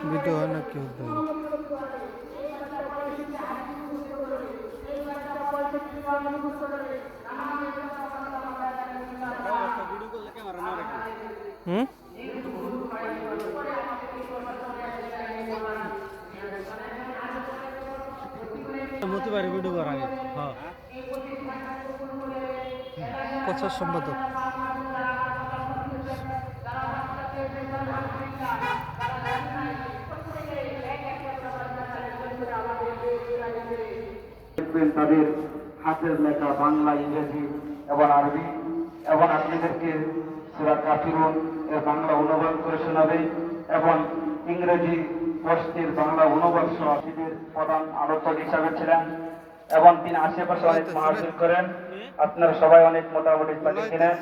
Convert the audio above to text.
Video হয় না কি হতে মতিবাড়ি ভিডিও করা আগে হ্যাঁ প্রচার সম্পাদক তাদের হাতের লেখা বাংলা, ইংরেজি এবং আরবি, এবং আপনাদেরকে সূরা কাফিরুন এর বাংলা অনুবাদ করে শোনাবে এবং ইংরেজি প্রশ্নের বাংলা অনুবাদ সহ প্রধান আলোচক হিসাবে ছিলেন এবং তিনি আশেপাশে অনেক মাহফিল করেন। আপনারা সবাই অনেক মোটামুটি ছিলেন।